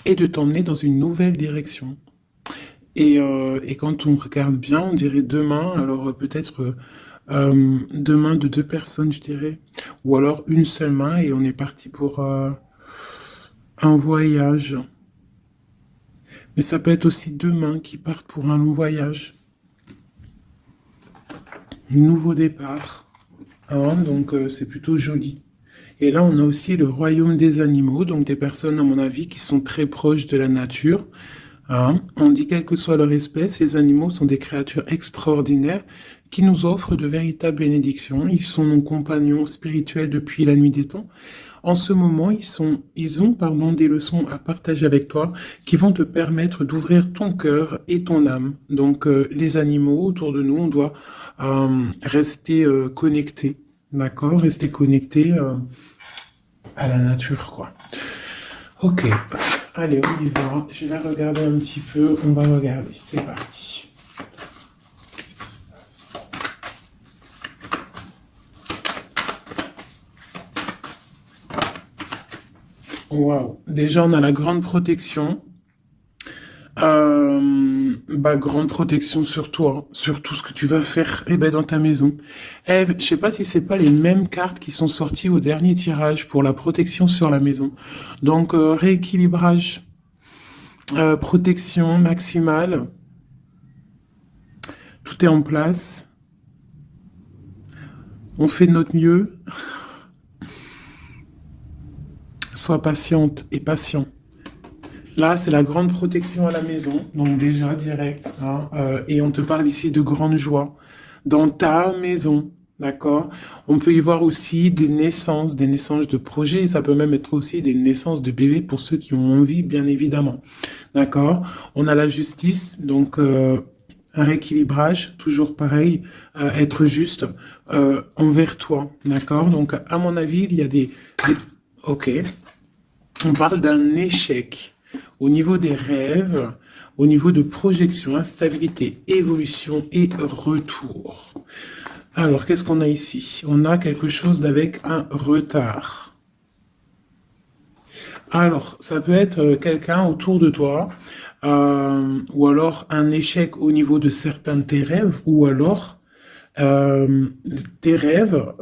et de t'emmener dans une nouvelle direction. Et quand on regarde bien, on dirait deux mains, alors peut-être deux mains de deux personnes, je dirais, ou alors une seule main et on est parti pour un voyage. Mais ça peut être aussi deux mains qui partent pour un long voyage, un nouveau départ. Hein, donc c'est plutôt joli. Et là, on a aussi le royaume des animaux, donc des personnes, à mon avis, qui sont très proches de la nature. Hein. On dit quelle que soit leur espèce, les animaux sont des créatures extraordinaires qui nous offrent de véritables bénédictions. Ils sont nos compagnons spirituels depuis la nuit des temps. En ce moment, ils ont, pardon, des leçons à partager avec toi qui vont te permettre d'ouvrir ton cœur et ton âme. Donc, les animaux autour de nous, on doit rester connectés, d'accord? Rester connectés à la nature, quoi. Ok, allez, on y va. Je vais regarder un petit peu. On va regarder. C'est parti. Waouh. Déjà, on a la grande protection. Grande protection sur toi, sur tout ce que tu vas faire dans ta maison. Eve, je sais pas si c'est pas les mêmes cartes qui sont sorties au dernier tirage pour la protection sur la maison. Donc, rééquilibrage, protection maximale, tout est en place. On fait de notre mieux. Sois patiente et patient. Là, c'est la grande protection à la maison, donc déjà direct. Hein, et on te parle ici de grande joie dans ta maison, d'accord? On peut y voir aussi des naissances de projets. Ça peut même être aussi des naissances de bébés pour ceux qui ont envie, bien évidemment, d'accord? On a la justice, donc un rééquilibrage, toujours pareil, être juste envers toi, d'accord? Donc, à mon avis, il y a Ok. On parle d'un échec au niveau des rêves, au niveau de projection, instabilité, évolution et retour. Alors, qu'est-ce qu'on a ici? On a quelque chose d'avec un retard. Alors, ça peut être quelqu'un autour de toi, ou alors un échec au niveau de certains de tes rêves, ou alors tes rêves.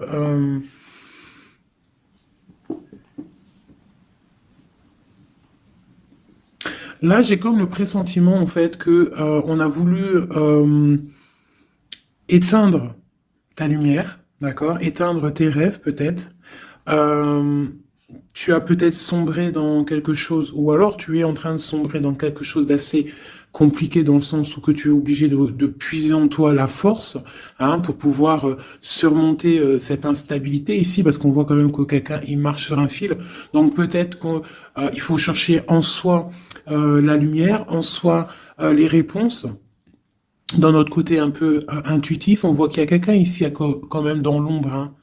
Là, j'ai comme le pressentiment en fait que on a voulu éteindre ta lumière, d'accord? Éteindre tes rêves peut-être. Euh, Tu as peut-être sombré dans quelque chose, ou alors tu es en train de sombrer dans quelque chose d'assez compliqué dans le sens où que tu es obligé de puiser en toi la force hein, pour pouvoir surmonter cette instabilité ici, parce qu'on voit quand même que quelqu'un il marche sur un fil. Donc peut-être qu'il faut chercher en soi la lumière, en soi les réponses. Dans notre côté un peu intuitif, on voit qu'il y a quelqu'un ici quand même dans l'ombre. Hein.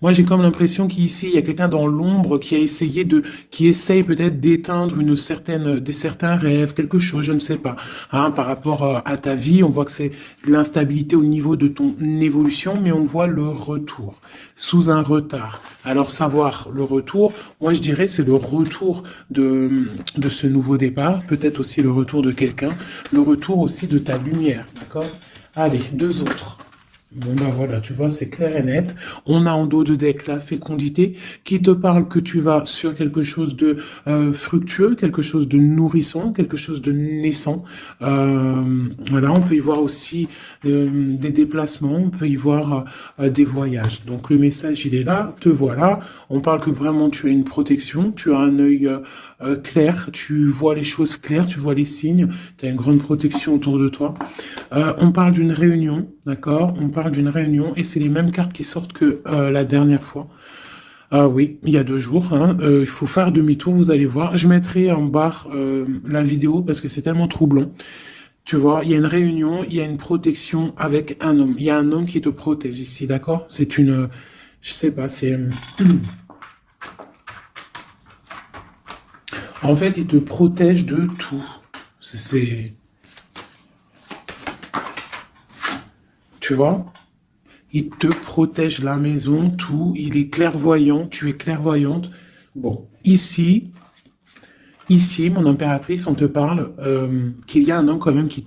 Moi, j'ai comme l'impression qu'ici, il y a quelqu'un dans l'ombre qui essaye peut-être d'éteindre des certains rêves, quelque chose, je ne sais pas. Hein, par rapport à ta vie, on voit que c'est de l'instabilité au niveau de ton évolution, mais on voit le retour, sous un retard. Alors, savoir le retour, moi, je dirais, c'est le retour de ce nouveau départ, peut-être aussi le retour de quelqu'un, le retour aussi de ta lumière, d'accord? Allez, deux autres. Bon ben voilà, tu vois, c'est clair et net. On a en dos de deck la fécondité qui te parle que tu vas sur quelque chose de fructueux, quelque chose de nourrissant, quelque chose de naissant. Voilà, on peut y voir aussi des déplacements, on peut y voir des voyages. Donc le message, il est là, te voilà. On parle que vraiment tu as une protection, tu as un œil clair, tu vois les choses claires, tu vois les signes, tu as une grande protection autour de toi. On parle d'une réunion, d'accord? On parle d'une réunion et c'est les mêmes cartes qui sortent que la dernière fois. Oui, il y a 2 jours. Hein. Il faut faire demi-tour, vous allez voir. Je mettrai en barre la vidéo parce que c'est tellement troublant. Tu vois, il y a une réunion, il y a une protection avec un homme. Il y a un homme qui te protège ici, d'accord? C'est une, je sais pas, c'est, en fait, il te protège de tout. Tu vois? Il te protège la maison, tout. Il est clairvoyant, tu es clairvoyante. Bon, ici, Ici, mon impératrice, on te parle qu'il y a un homme quand même qui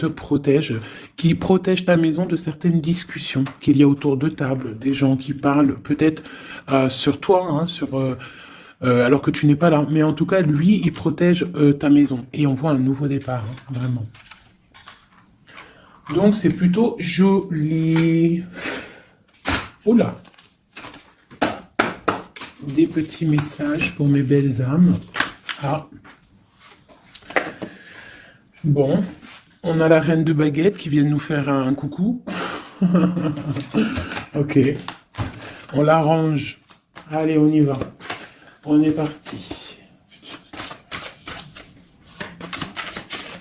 protège ta maison de certaines discussions qu'il y a autour de table, des gens qui parlent peut-être sur toi, hein, alors que tu n'es pas là. Mais en tout cas, lui, il protège ta maison. Et on voit un nouveau départ, hein, vraiment. Donc, c'est plutôt joli. Oula! Des petits messages pour mes belles âmes. Ah. Bon, on a la reine de baguette qui vient de nous faire un coucou. Ok, on l'arrange. Allez, on y va. On est parti.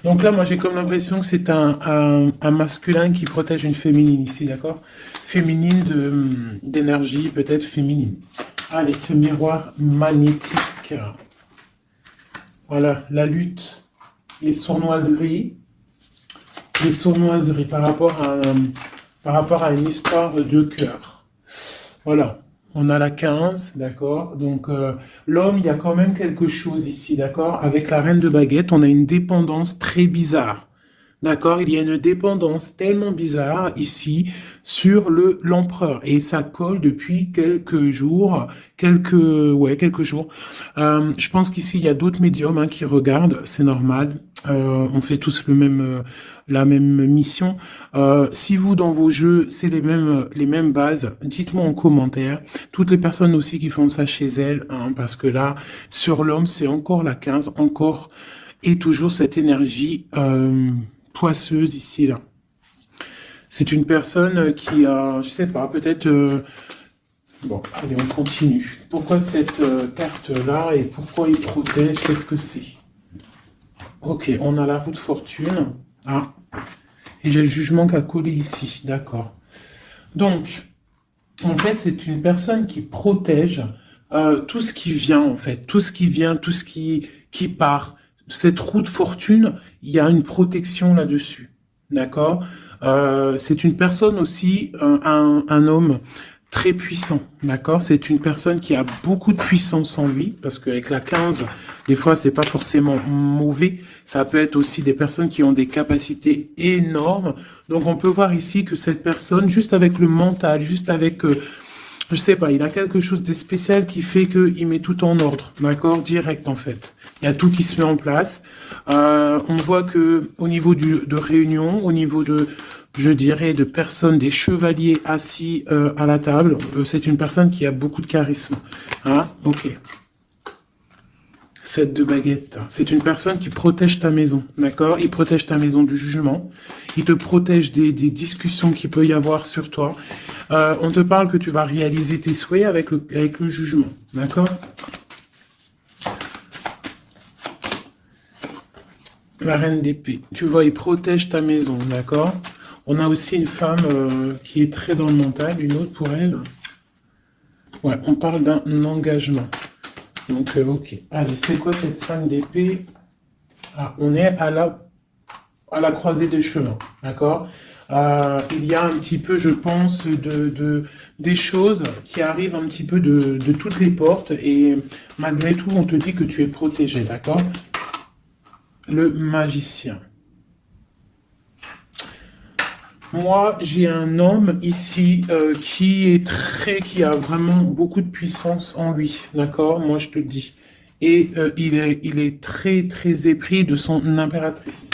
Donc là, moi, j'ai comme l'impression que c'est un masculin qui protège une féminine ici, d'accord? Féminine d'énergie, peut-être féminine. Allez, ce miroir magnétique. Voilà, la lutte, les sournoiseries par rapport à une histoire de cœur. Voilà, on a la 15, d'accord? Donc, l'homme, il y a quand même quelque chose ici, d'accord? Avec la reine de baguette, on a une dépendance très bizarre. D'accord, il y a une dépendance tellement bizarre ici sur l'empereur et ça colle depuis quelques jours, quelques jours. Je pense qu'ici il y a d'autres médiums hein, qui regardent, c'est normal. On fait tous la même mission. Si vous dans vos jeux c'est les mêmes bases, dites-moi en commentaire. Toutes les personnes aussi qui font ça chez elles, hein, parce que là sur l'homme c'est encore la 15, encore et toujours cette énergie. Poisseuse ici, là. C'est une personne qui a, je sais pas, peut-être... Bon, allez, on continue. Pourquoi cette carte-là et pourquoi il protège? Qu'est-ce que c'est? Ok, on a la roue de fortune. Ah, et j'ai le jugement qui a collé ici, d'accord. Donc, en fait, c'est une personne qui protège tout ce qui vient, en fait. Tout ce qui vient, tout ce qui part. Cette roue de fortune, il y a une protection là-dessus, d'accord? C'est une personne aussi, un homme très puissant, d'accord? C'est une personne qui a beaucoup de puissance en lui, parce qu'avec la 15, des fois, c'est pas forcément mauvais. Ça peut être aussi des personnes qui ont des capacités énormes. Donc, on peut voir ici que cette personne, juste avec le mental, juste avec... je sais pas, il a quelque chose de spécial qui fait qu'il met tout en ordre, d'accord? Direct, en fait. Il y a tout qui se met en place. On voit que au niveau de réunion, au niveau de, je dirais, de personnes, des chevaliers assis à la table, c'est une personne qui a beaucoup de charisme. Hein? Ok. 7 de baguette. C'est une personne qui protège ta maison, d'accord? Il protège ta maison du jugement. Il te protège des discussions qu'il peut y avoir sur toi. On te parle que tu vas réaliser tes souhaits avec le jugement, d'accord? La reine d'épée. Tu vois, il protège ta maison, d'accord? On a aussi une femme qui est très dans le mental, une autre pour elle. Ouais, on parle d'un engagement. Donc, ok. Allez, c'est quoi cette 5 d'épée? Ah, on est à la croisée des chemins, d'accord? Il y a un petit peu, je pense, des choses qui arrivent un petit peu de toutes les portes et malgré tout, on te dit que tu es protégé, d'accord? Le magicien. Moi, j'ai un homme ici qui a vraiment beaucoup de puissance en lui, d'accord? Moi, je te le dis. Et il est très, très épris de son impératrice.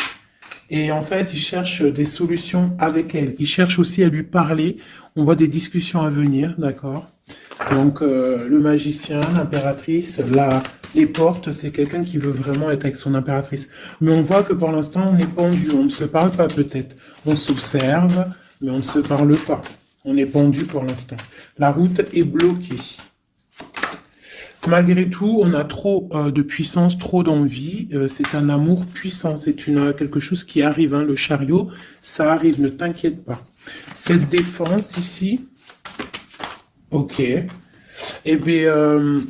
Et en fait, il cherche des solutions avec elle. Il cherche aussi à lui parler. On voit des discussions à venir, d'accord? Donc, le magicien, l'impératrice, les portes, c'est quelqu'un qui veut vraiment être avec son impératrice. Mais on voit que pour l'instant, on est pendu. On ne se parle pas peut-être. On s'observe, mais on ne se parle pas. On est pendu pour l'instant. La route est bloquée. Malgré tout, on a trop de puissance, trop d'envie. C'est un amour puissant. C'est quelque chose qui arrive. Hein. Le chariot, ça arrive. Ne t'inquiète pas. Cette défense ici, ok. Eh bien,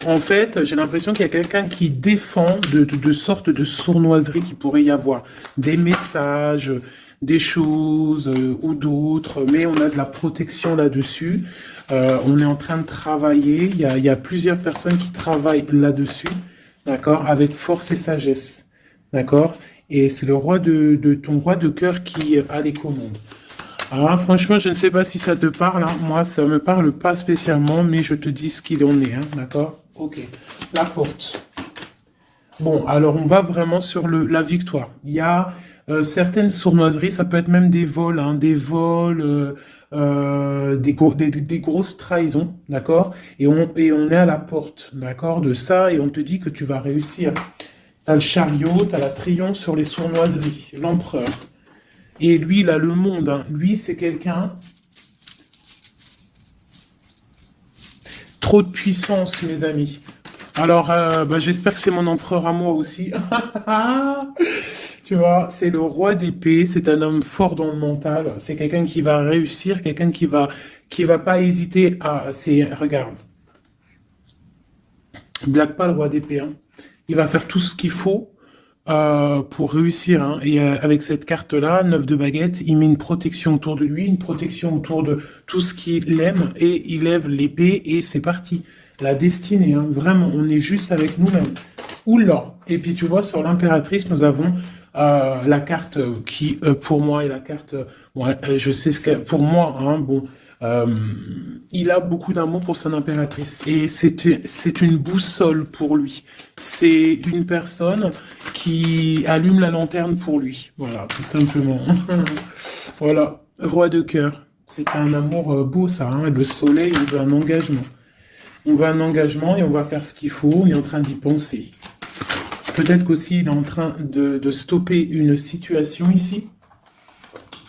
en fait, j'ai l'impression qu'il y a quelqu'un qui défend de sortes de sournoiseries qu'il pourrait y avoir. Des messages, des choses ou d'autres, mais on a de la protection là-dessus. On est en train de travailler. Il y a plusieurs personnes qui travaillent là-dessus. d'accord, avec force et sagesse, d'accord, et c'est le roi de ton roi de cœur qui a les commandes. Alors, franchement, je ne sais pas si ça te parle, hein. Moi, ça me parle pas spécialement, mais je te dis ce qu'il en est, hein, d'accord? Ok. La porte. Bon, alors on va vraiment sur la victoire. Il y a certaines sournoiseries, ça peut être même des vols, hein, des vols, des grosses trahisons, d'accord? Et on est à la porte, d'accord, de ça, et on te dit que tu vas réussir. T'as le chariot, t'as la triomphe sur les sournoiseries, l'empereur. Et lui, il a le monde, hein. Lui, c'est quelqu'un, trop de puissance, mes amis. Alors, bah, j'espère que c'est mon empereur à moi aussi. Tu vois, c'est le roi d'épée, c'est un homme fort dans le mental, c'est quelqu'un qui va réussir, quelqu'un qui va pas hésiter regarde, blague pas le roi d'épée, hein. Il va faire tout ce qu'il faut pour réussir, hein. Et avec cette carte-là, 9 de baguette, il met une protection autour de lui, une protection autour de tout ce qu'il aime, et il lève l'épée, et c'est parti. La destinée, hein, vraiment, on est juste avec nous-mêmes. Oula! Et puis tu vois, sur l'impératrice, nous avons la carte qui, pour moi, est la carte. Bon, je sais ce que pour moi, hein, bon, euh, il a beaucoup d'amour pour son impératrice et c'est une boussole pour lui. C'est une personne qui allume la lanterne pour lui. Voilà, tout simplement. Voilà, roi de cœur. C'est un amour beau, ça. Hein, le soleil, on veut un engagement. On veut un engagement et on va faire ce qu'il faut. On est en train d'y penser. Peut-être qu'aussi il est en train de stopper une situation ici.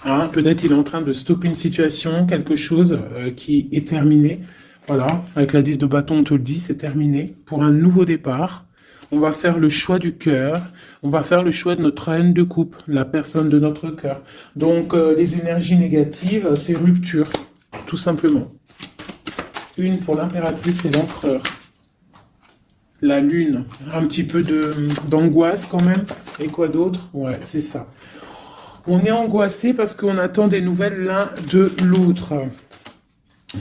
Hein, peut-être il est en train de stopper une situation, quelque chose qui est terminé. Voilà, avec la 10 de bâton, on te le dit, c'est terminé. Pour un nouveau départ, on va faire le choix du cœur. On va faire le choix de notre reine de coupe, la personne de notre cœur. Donc les énergies négatives, c'est rupture, tout simplement. Une pour l'impératrice et l'empereur. La lune, un petit peu d'angoisse quand même. Et quoi d'autre? Ouais, c'est ça. On est angoissé parce qu'on attend des nouvelles l'un de l'autre.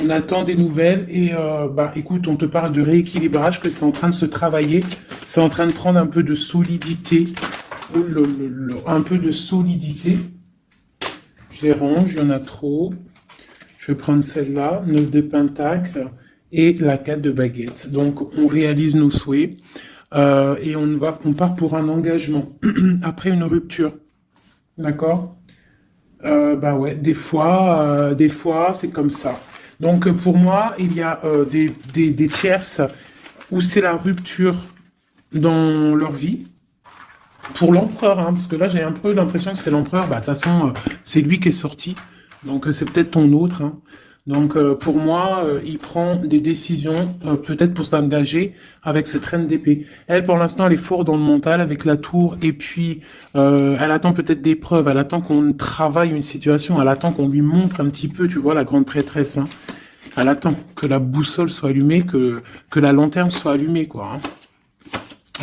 On attend des nouvelles et bah écoute, on te parle de rééquilibrage, que c'est en train de se travailler, c'est en train de prendre un peu de solidité. Oh là là là, un peu de solidité. Je les range, il y en a trop. Je vais prendre celle-là, 9 de pentacle et la 4 de baguette. Donc on réalise nos souhaits et on part pour un engagement après une rupture. D'accord? Bah ouais, des fois, c'est comme ça. Donc pour moi, il y a des tierces où c'est la rupture dans leur vie. Pour l'empereur, hein, parce que là j'ai un peu l'impression que c'est l'empereur. Bah de toute façon, c'est lui qui est sorti. Donc c'est peut-être ton autre, hein. Donc pour moi, il prend des décisions peut-être pour s'engager avec cette reine d'épée. Elle, pour l'instant, elle est forte dans le mental avec la tour et puis elle attend peut-être des preuves, elle attend qu'on travaille une situation, elle attend qu'on lui montre un petit peu, tu vois, la grande prêtresse. Hein. Elle attend que la boussole soit allumée, que la lanterne soit allumée, quoi. Hein.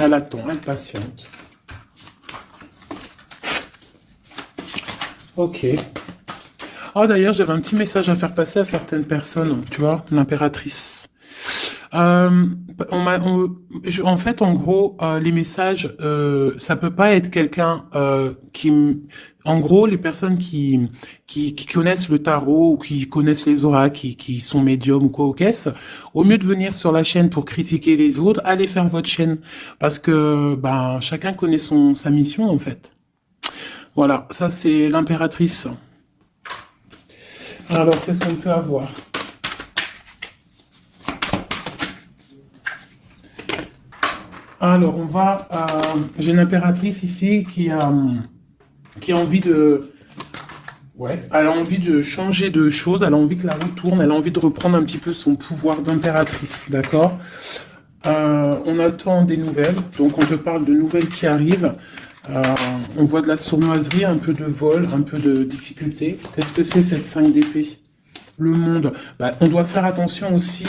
Elle attend, elle patiente. Ok. Oh, d'ailleurs, j'avais un petit message à faire passer à certaines personnes, tu vois, l'impératrice. Euh, en fait, en gros, les messages, ça peut pas être quelqu'un en gros, les personnes qui connaissent le tarot ou qui connaissent les auras, qui sont médiums ou quoi aux caisses, au mieux de venir sur la chaîne pour critiquer les autres, allez faire votre chaîne parce que ben chacun connaît sa mission en fait. Voilà, ça c'est l'impératrice. Alors, qu'est-ce qu'on peut avoir? Alors, j'ai une impératrice ici qui a envie de... Ouais, elle a envie de changer de choses, elle a envie que la roue tourne, elle a envie de reprendre un petit peu son pouvoir d'impératrice, d'accord? On attend des nouvelles, donc on te parle de nouvelles qui arrivent. On voit de la sournoiserie, un peu de vol, un peu de difficulté. Qu'est-ce que c'est cette 5 d'épée? Le monde. Bah, on doit faire attention aussi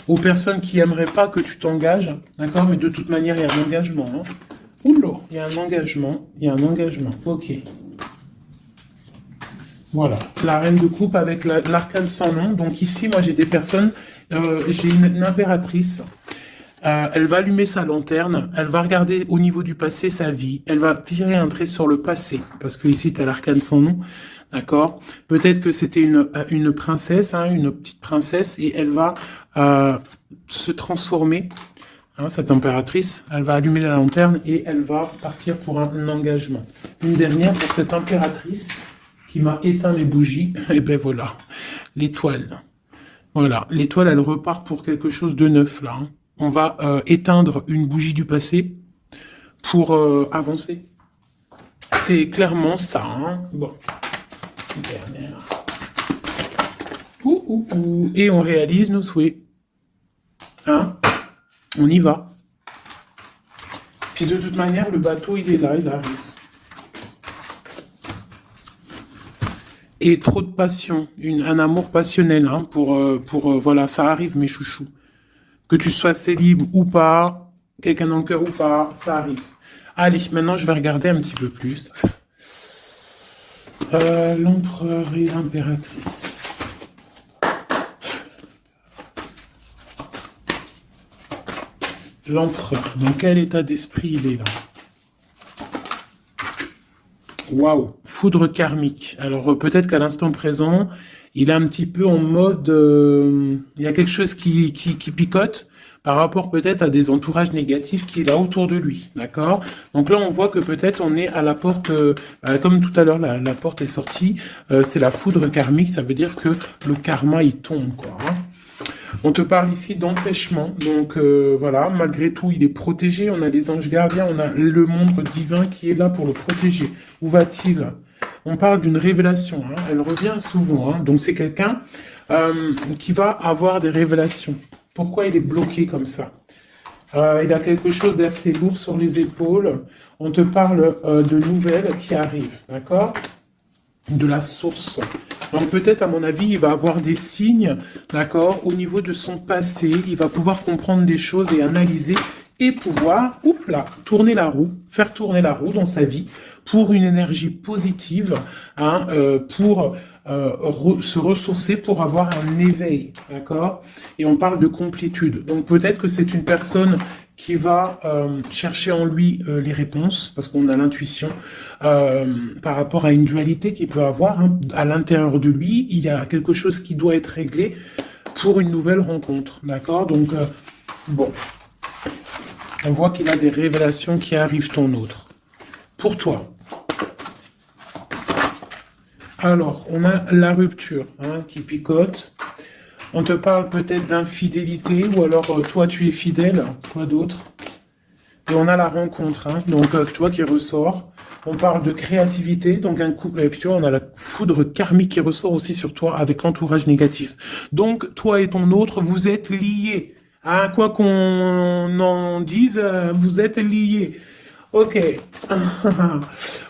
aux personnes qui aimeraient pas que tu t'engages, d'accord? Mais de toute manière, il y a un engagement. Hein. Oula, il y a un engagement, ok. Voilà, la reine de coupe avec l'arcane sans nom. Donc ici, moi, j'ai des personnes, j'ai une impératrice Elle va allumer sa lanterne, elle va regarder au niveau du passé sa vie, elle va tirer un trait sur le passé, parce que ici tu as l'arcane sans nom, d'accord? Peut-être que c'était une princesse, hein, une petite princesse, et elle va se transformer, hein, cette impératrice, elle va allumer la lanterne et elle va partir pour un engagement. Une dernière pour cette impératrice qui m'a éteint les bougies, et ben voilà, l'étoile. Voilà, l'étoile, elle repart pour quelque chose de neuf, là, hein. On va éteindre une bougie du passé pour avancer. C'est clairement ça, hein. Bon, dernière. Et on réalise nos souhaits. Hein? On y va. Puis de toute manière, le bateau, il est là, il arrive. Et trop de passion, un amour passionnel, hein, voilà, ça arrive, mes chouchous. Que tu sois célib ou pas, quelqu'un dans le cœur ou pas, ça arrive. Allez, maintenant je vais regarder un petit peu plus. L'empereur et l'impératrice. L'empereur, dans quel état d'esprit il est là? Waouh, foudre karmique. Alors peut-être qu'à l'instant présent, il est un petit peu en mode, il y a quelque chose qui picote par rapport peut-être à des entourages négatifs qu'il a autour de lui, d'accord? Donc là, on voit que peut-être on est à la porte, comme tout à l'heure, la porte est sortie, c'est la foudre karmique, ça veut dire que le karma, il tombe, quoi, hein. On te parle ici d'empêchement, donc voilà, malgré tout, il est protégé, on a les anges gardiens, on a le monde divin qui est là pour le protéger. Où va-t-il? On parle d'une révélation, hein, elle revient souvent, hein, donc c'est quelqu'un qui va avoir des révélations. Pourquoi il est bloqué comme ça? Il a quelque chose d'assez lourd sur les épaules, on te parle de nouvelles qui arrivent, d'accord? De la source. Donc peut-être, à mon avis, il va avoir des signes, d'accord, au niveau de son passé. Il va pouvoir comprendre des choses et analyser et pouvoir, tourner la roue, faire tourner la roue dans sa vie pour une énergie positive, hein, pour se ressourcer, pour avoir un éveil, d'accord? Et on parle de complétude. Donc peut-être que c'est une personne qui va chercher en lui les réponses, parce qu'on a l'intuition, par rapport à une dualité qu'il peut avoir, hein. À l'intérieur de lui, il y a quelque chose qui doit être réglé pour une nouvelle rencontre, d'accord? Donc, bon, on voit qu'il a des révélations qui arrivent ton autre. Pour toi. Alors, on a la rupture, hein, qui picote. On te parle peut-être d'infidélité, ou alors toi tu es fidèle, quoi d'autre? Et on a la rencontre, hein, donc tu vois qui ressort. On parle de créativité, donc un coup, et puis tu vois, on a la foudre karmique qui ressort aussi sur toi avec l'entourage négatif. Donc toi et ton autre, vous êtes liés. Hein, quoi qu'on en dise, vous êtes liés. Ok,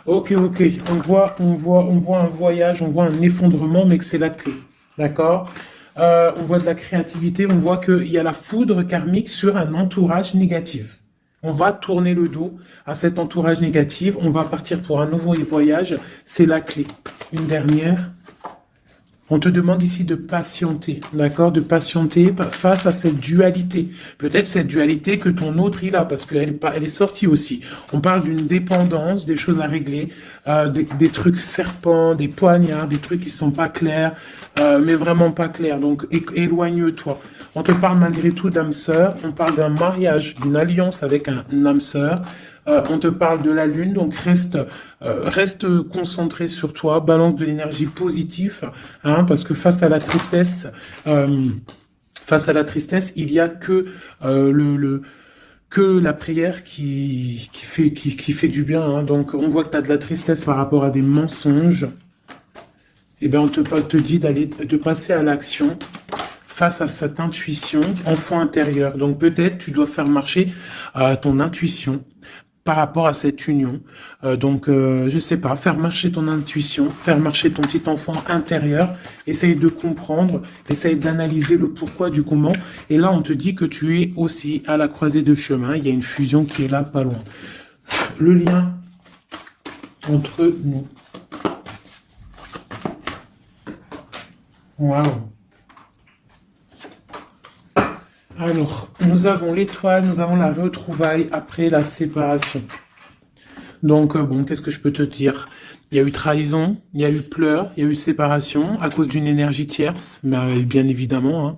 ok. On voit un voyage, on voit un effondrement, mais que c'est la clé, d'accord? On voit de la créativité, on voit qu'il y a la foudre karmique sur un entourage négatif. On va tourner le dos à cet entourage négatif, on va partir pour un nouveau voyage, c'est la clé. Une dernière. On te demande ici de patienter, d'accord? De patienter face à cette dualité. Peut-être cette dualité que ton autre il a, parce qu'elle est sortie aussi. On parle d'une dépendance, des choses à régler, des trucs serpents, des poignards, des trucs qui sont pas clairs, mais vraiment pas clairs. Donc éloigne-toi. On te parle malgré tout d'âme sœur, on parle d'un mariage, d'une alliance avec un âme sœur. On te parle de la lune, donc reste concentré sur toi, balance de l'énergie positive, hein, parce que face à la tristesse, il y a que que la prière qui fait du bien, hein. Donc on voit que tu as de la tristesse par rapport à des mensonges. Et bien on te dit de passer à l'action face à cette intuition, enfant intérieur. Donc peut-être tu dois faire marcher ton intuition par rapport à cette union. Je sais pas, faire marcher ton intuition, faire marcher ton petit enfant intérieur, essaye de comprendre, essaye d'analyser le pourquoi du comment. Et là, on te dit que tu es aussi à la croisée de chemin. Il y a une fusion qui est là, pas loin. Le lien entre nous. Waouh. Alors, nous avons l'étoile, nous avons la retrouvaille après la séparation. Donc, bon, qu'est-ce que je peux te dire? Il y a eu trahison, il y a eu pleurs, il y a eu séparation à cause d'une énergie tierce, bien évidemment, hein.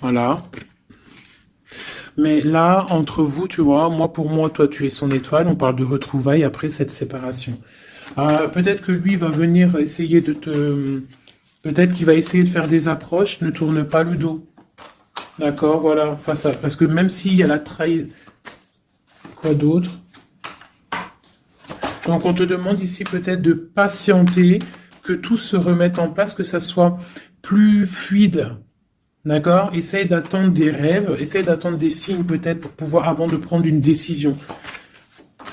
Voilà. Mais là, entre vous, tu vois, moi pour moi, toi tu es son étoile, on parle de retrouvailles après cette séparation. Peut-être que lui va venir essayer de te... Peut-être qu'il va essayer de faire des approches, ne tourne pas le dos. D'accord, voilà, face à... Parce que même s'il y a la trahison... Quoi d'autre? Donc on te demande ici peut-être de patienter, que tout se remette en place, que ça soit plus fluide. D'accord? Essaye d'attendre des rêves, essaye d'attendre des signes peut-être pour pouvoir, avant de prendre une décision.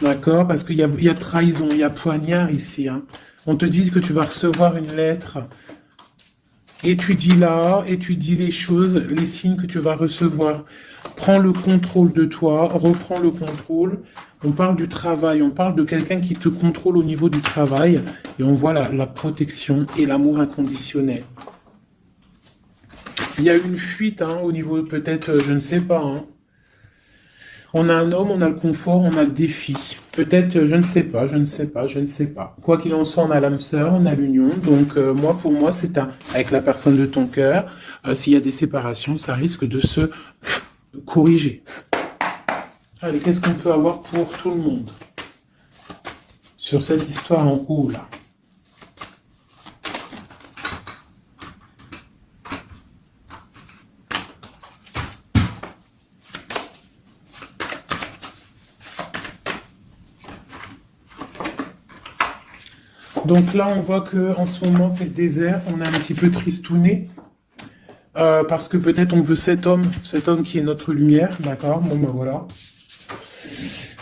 D'accord? Parce qu'il y a trahison, il y a poignard ici, hein. On te dit que tu vas recevoir une lettre. Étudie-la, étudie les choses, les signes que tu vas recevoir. Prends le contrôle de toi, reprends le contrôle. On parle du travail, on parle de quelqu'un qui te contrôle au niveau du travail. Et on voit la protection et l'amour inconditionnel. Il y a une fuite, hein, au niveau peut-être, je ne sais pas, hein. On a un homme, on a le confort, on a le défi. Peut-être, je ne sais pas, je ne sais pas, je ne sais pas. Quoi qu'il en soit, on a l'âme sœur, on a l'union. Donc, moi, pour moi, c'est avec la personne de ton cœur. S'il y a des séparations, ça risque de se corriger. Allez, qu'est-ce qu'on peut avoir pour tout le monde sur cette histoire en haut, là? Donc là, on voit que en ce moment, c'est le désert. On est un petit peu tristouné. Parce que peut-être on veut cet homme qui est notre lumière, d'accord? Bon ben voilà.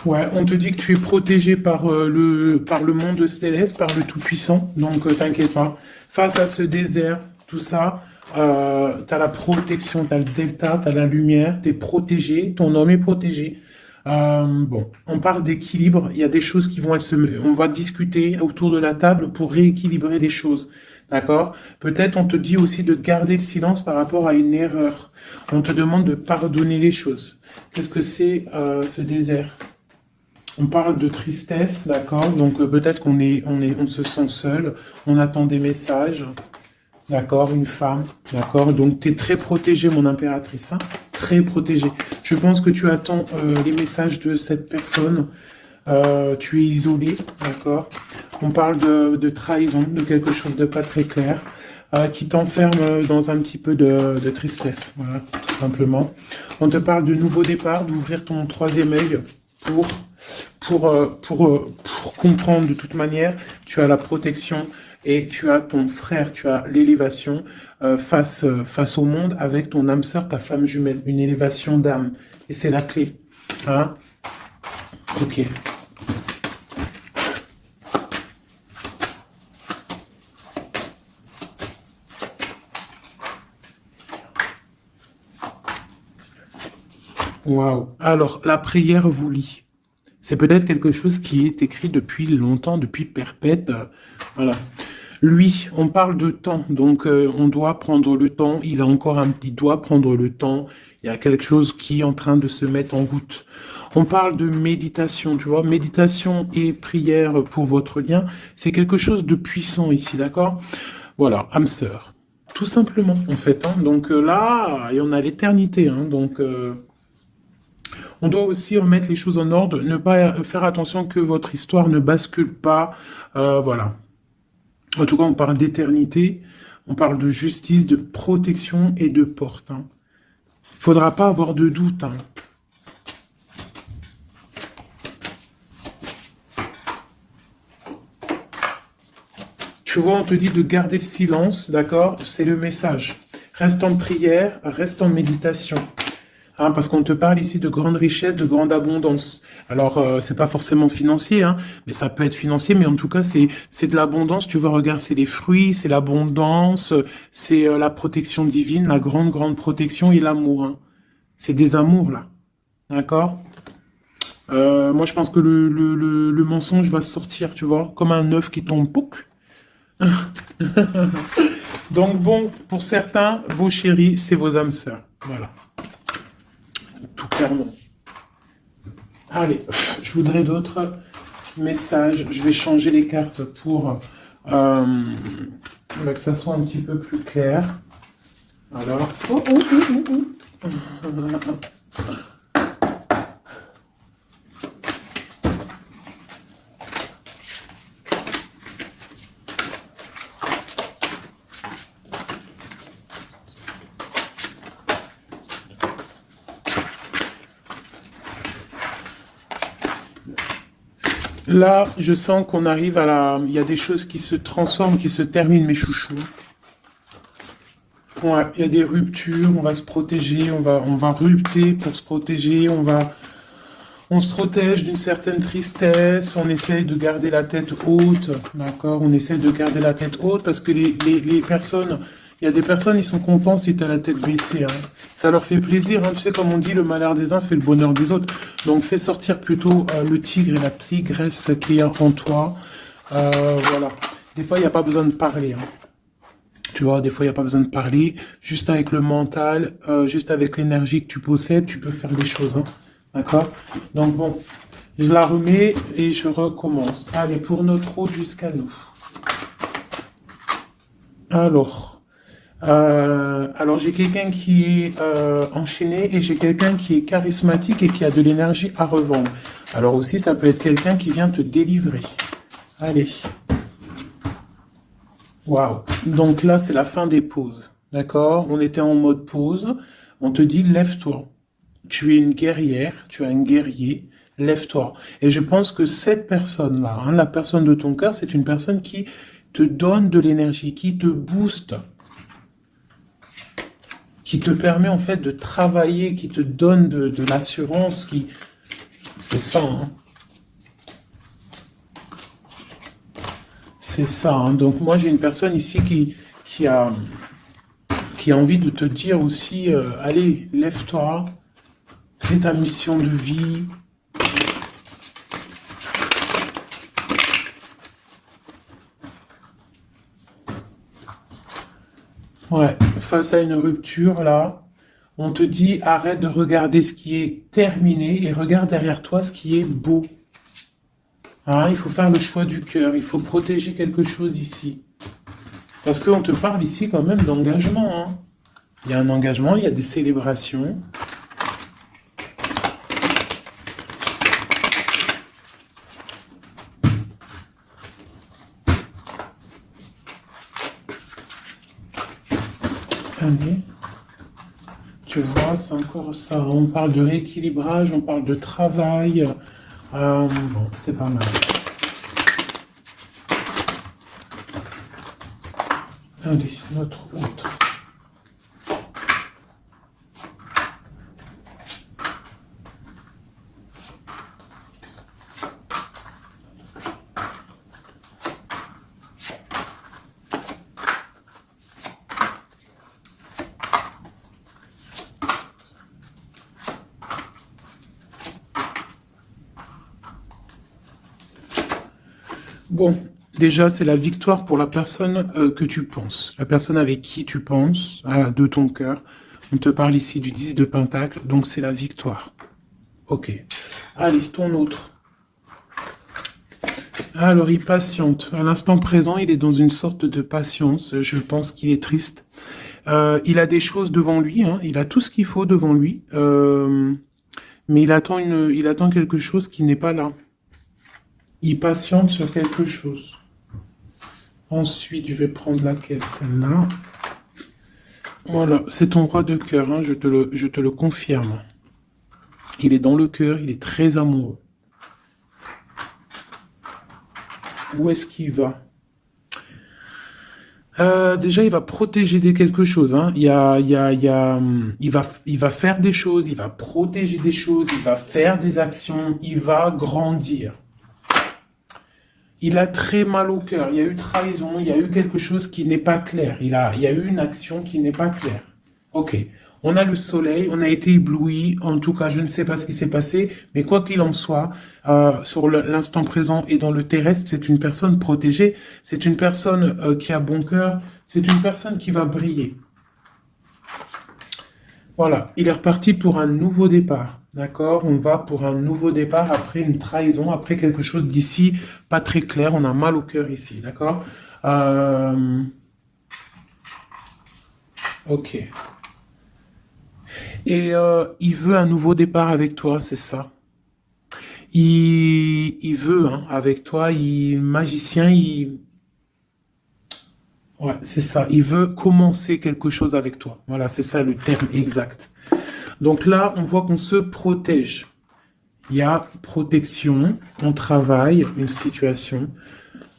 Ouais, on te dit que tu es protégé par le monde céleste, par le Tout-Puissant, donc t'inquiète pas. Face à ce désert, tout ça, t'as la protection, t'as le delta, t'as la lumière, t'es protégé, ton homme est protégé. Bon, on parle d'équilibre, il y a des choses qui vont on va discuter autour de la table pour rééquilibrer les choses. D'accord? Peut-être on te dit aussi de garder le silence par rapport à une erreur. On te demande de pardonner les choses. Qu'est-ce que c'est ce désert? On parle de tristesse, d'accord? Donc peut-être on se sent seul, on attend des messages, d'accord? Une femme, d'accord? Donc tu es très protégée, mon impératrice, hein? Très protégée. Je pense que tu attends les messages de cette personne. Tu es isolé, d'accord? On parle de trahison, de quelque chose de pas très clair, qui t'enferme dans un petit peu de tristesse, voilà, tout simplement. On te parle de nouveau départ, d'ouvrir ton troisième œil pour comprendre de toute manière. Tu as la protection et tu as ton frère, tu as l'élévation face au monde avec ton âme sœur, ta flamme jumelle, une élévation d'âme. Et c'est la clé, hein? Ok. Waouh. Alors, la prière vous lie. C'est peut-être quelque chose qui est écrit depuis longtemps, depuis perpète. Voilà. Lui, on parle de temps, donc on doit prendre le temps. Il doit prendre le temps. Il y a quelque chose qui est en train de se mettre en route. On parle de méditation, tu vois. Méditation et prière pour votre lien, c'est quelque chose de puissant ici, d'accord? Voilà, âme sœur. Tout simplement, en fait, hein. Donc là, et on a l'éternité, hein. Donc... on doit aussi remettre les choses en ordre, ne pas faire attention que votre histoire ne bascule pas. Voilà. En tout cas, on parle d'éternité, on parle de justice, de protection et de porte, hein. Faudra pas avoir de doute, hein. Tu vois, on te dit de garder le silence, d'accord? C'est le message. Reste en prière, reste en méditation. Hein, parce qu'on te parle ici de grande richesse, de grande abondance. Alors, c'est pas forcément financier, hein, mais ça peut être financier, mais en tout cas, c'est de l'abondance. Tu vois, regarde, c'est les fruits, c'est l'abondance, c'est la protection divine, la grande, grande protection et l'amour, hein. C'est des amours, là. D'accord? Moi, je pense que le mensonge va sortir, tu vois, comme un œuf qui tombe, pouc. Donc, bon, pour certains, vos chéris, c'est vos âmes sœurs. Voilà. Tout clairement. Allez, je voudrais d'autres messages. Je vais changer les cartes pour que ça soit un petit peu plus clair. Alors... Oh, oh, oh, oh, oh. Là, je sens qu'on arrive à la... Il y a des choses qui se transforment, qui se terminent, mes chouchous. Ouais, il y a des ruptures, on va se protéger, on va rupter pour se protéger, on se protège d'une certaine tristesse, on essaye de garder la tête haute, d'accord? On essaye de garder la tête haute parce que les personnes, il y a des personnes, ils sont contents si tu as la tête baissée, hein. Ça leur fait plaisir, hein. Tu sais, comme on dit, le malheur des uns fait le bonheur des autres. Donc, fais sortir plutôt le tigre et la tigresse qui est en toi. Voilà. Des fois, il n'y a pas besoin de parler, hein. Tu vois, des fois, il n'y a pas besoin de parler. Juste avec le mental, juste avec l'énergie que tu possèdes, tu peux faire des choses, hein. D'accord? Donc, bon, je la remets et je recommence. Allez, pour notre hôte jusqu'à nous. Alors j'ai quelqu'un qui est enchaîné et j'ai quelqu'un qui est charismatique et qui a de l'énergie à revendre. Alors aussi, ça peut être quelqu'un qui vient te délivrer. Allez. Waouh. Donc là, c'est la fin des pauses. D'accord? On était en mode pause. On te dit, lève-toi. Tu es une guerrière, tu es un guerrier. Lève-toi. Et je pense que cette personne-là, hein, la personne de ton cœur, c'est une personne qui te donne de l'énergie, qui te booste, qui te permet en fait de travailler, qui te donne de l'assurance, qui... C'est ça, hein. C'est ça, hein. Donc moi j'ai une personne ici qui a envie de te dire aussi, allez, lève-toi, fais ta mission de vie. Ouais, face à une rupture, là, on te dit arrête de regarder ce qui est terminé et regarde derrière toi ce qui est beau. Hein, il faut faire le choix du cœur, il faut protéger quelque chose ici. Parce qu'on te parle ici quand même d'engagement, hein. Il y a un engagement, il y a des célébrations. Allez. Tu vois, c'est encore ça. On parle de rééquilibrage, on parle de travail. Bon, c'est pas mal. Allez, notre autre. Bon, déjà, c'est la victoire pour la personne que tu penses. La personne avec qui tu penses, de ton cœur. On te parle ici du 10 de Pentacle, donc c'est la victoire. Ok. Allez, ton autre. Alors, il patiente. À l'instant présent, il est dans une sorte de patience. Je pense qu'il est triste. Il a des choses devant lui, hein. Il a tout ce qu'il faut devant lui. Mais il attend quelque chose qui n'est pas là. Il patiente sur quelque chose. Ensuite, je vais prendre laquelle, celle-là. Voilà, c'est ton roi de cœur, hein, je te le confirme. Il est dans le cœur, il est très amoureux. Où est-ce qu'il va? Déjà, il va protéger quelque chose, hein. Il va faire des choses, il va protéger des choses, il va faire des actions, il va grandir. Il a très mal au cœur, il y a eu trahison, il y a eu quelque chose qui n'est pas clair, il y a eu une action qui n'est pas claire. Ok, on a le soleil, on a été ébloui, en tout cas je ne sais pas ce qui s'est passé, mais quoi qu'il en soit, sur l'instant présent et dans le terrestre, c'est une personne protégée, c'est une personne qui a bon cœur, c'est une personne qui va briller. Voilà, il est reparti pour un nouveau départ. D'accord? On va pour un nouveau départ après une trahison, après quelque chose d'ici pas très clair. On a mal au cœur ici. D'accord? Euh, ok. Et il veut un nouveau départ avec toi, c'est ça? Il veut hein, avec toi, il magicien, il ouais, c'est ça. Il veut commencer quelque chose avec toi. Voilà, c'est ça le terme exact. Donc là, on voit qu'on se protège. Il y a protection, on travaille une situation.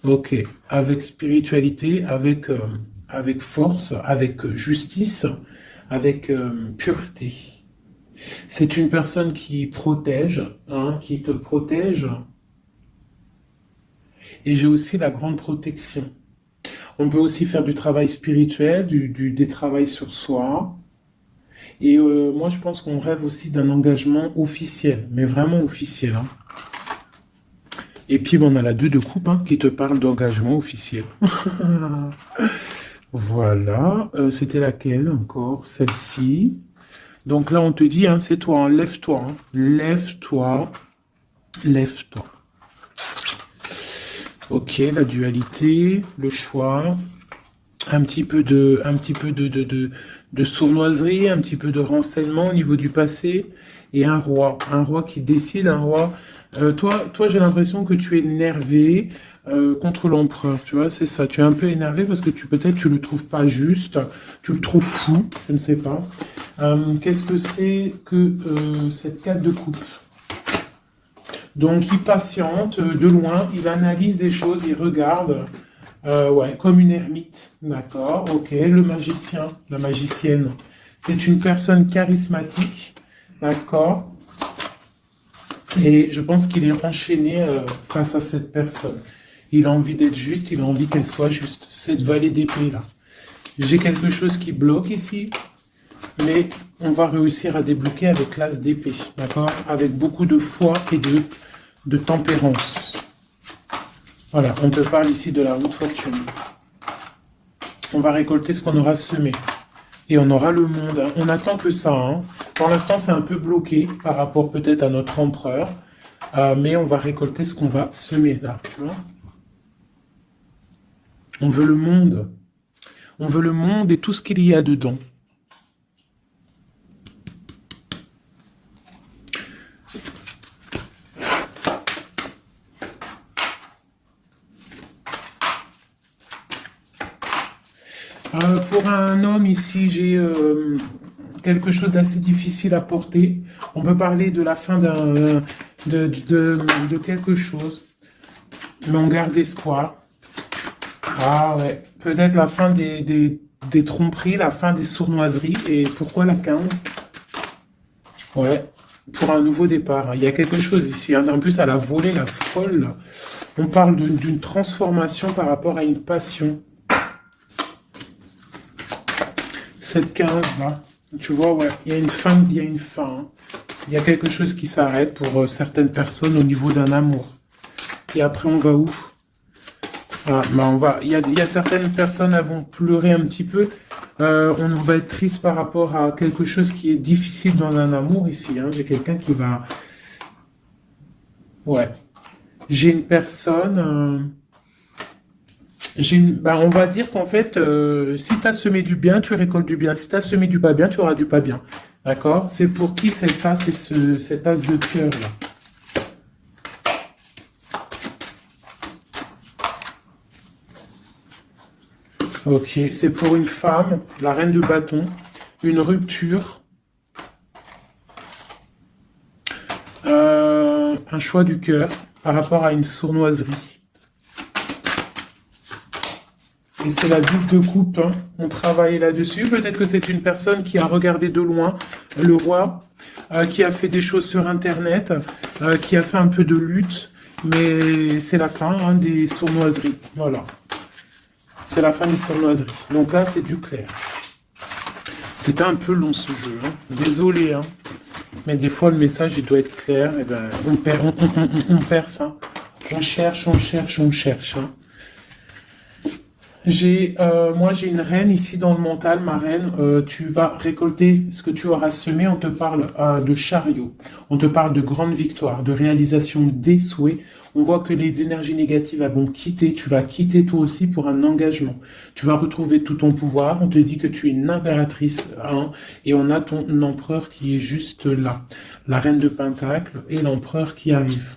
Ok, avec spiritualité, avec force, avec justice, avec pureté. C'est une personne qui protège, hein, qui te protège. Et j'ai aussi la grande protection. On peut aussi faire du travail spirituel, des travails sur soi. Et moi, je pense qu'on rêve aussi d'un engagement officiel, mais vraiment officiel. Hein. Et puis, bon, on a la 2 de coupe hein, qui te parle d'engagement officiel. Voilà. C'était laquelle encore? Celle-ci. Donc là, on te dit, hein, c'est toi, hein, lève-toi. Hein. Lève-toi. Lève-toi. Ok, la dualité, le choix, un petit peu de sournoiserie, un petit peu de renseignement au niveau du passé, et un roi qui décide, un roi. Toi, j'ai l'impression que tu es énervé contre l'empereur, tu vois, c'est ça. Tu es un peu énervé parce que peut-être tu le trouves pas juste, tu le trouves fou, je ne sais pas. Qu'est-ce que c'est que cette 4 de coupe? Donc, il patiente de loin, il analyse des choses, il regarde, ouais, comme une ermite, d'accord, ok. Le magicien, la magicienne, c'est une personne charismatique, d'accord. Et je pense qu'il est enchaîné face à cette personne. Il a envie d'être juste, il a envie qu'elle soit juste. Cette vallée d'épée là. J'ai quelque chose qui bloque ici, mais on va réussir à débloquer avec l'as d'épée, d'accord, avec beaucoup de foi et de tempérance. Voilà, on te parle ici de la roue de fortune. On va récolter ce qu'on aura semé. Et on aura le monde. Hein. On n'attend que ça. Hein. Pour l'instant, c'est un peu bloqué par rapport peut-être à notre empereur. Mais on va récolter ce qu'on va semer là. Tu vois, on veut le monde. On veut le monde et tout ce qu'il y a dedans. Pour un homme ici, j'ai quelque chose d'assez difficile à porter. On peut parler de la fin de quelque chose, mais on garde espoir. Ah ouais, peut-être la fin des tromperies, la fin des sournoiseries. Et pourquoi la 15? Ouais, pour un nouveau départ. Hein. Il y a quelque chose ici. Hein. En plus, elle a volé la folle. On parle d'une transformation par rapport à une passion. Cette 15 là, tu vois, ouais, il y a une fin, il y a une fin. Hein. Il y a quelque chose qui s'arrête pour certaines personnes au niveau d'un amour. Et après, on va où? Ah, bah il y a certaines personnes, elles vont pleurer un petit peu. On va être triste par rapport à quelque chose qui est difficile dans un amour ici. Hein. J'ai quelqu'un qui va... Ouais. J'ai une personne... on va dire qu'en fait, si tu as semé du bien, tu récoltes du bien. Si tu as semé du pas bien, tu auras du pas bien. D'accord? C'est pour qui cette as et cet as de cœur là? Ok, c'est pour une femme, la reine de bâton, une rupture, un choix du cœur par rapport à une sournoiserie. Et c'est la 10 de coupe, hein. On travaille là-dessus. Peut-être que c'est une personne qui a regardé de loin le roi, qui a fait des choses sur Internet, qui a fait un peu de lutte, mais c'est la fin hein, des sournoiseries. Voilà. C'est la fin des sournoiseries. Donc là, c'est du clair. C'était un peu long ce jeu. Hein. Désolé, hein. Mais des fois, le message, il doit être clair. Et ben, on perd ça. On cherche, on cherche, on cherche. Hein. Moi, j'ai une reine ici dans le mental, ma reine. Tu vas récolter ce que tu auras semé. On te parle de chariot. On te parle de grande victoire, de réalisation des souhaits. On voit que les énergies négatives elles vont quitter. Tu vas quitter toi aussi pour un engagement. Tu vas retrouver tout ton pouvoir. On te dit que tu es une impératrice, hein, et on a ton empereur qui est juste là. La reine de Pentacle et l'empereur qui arrive.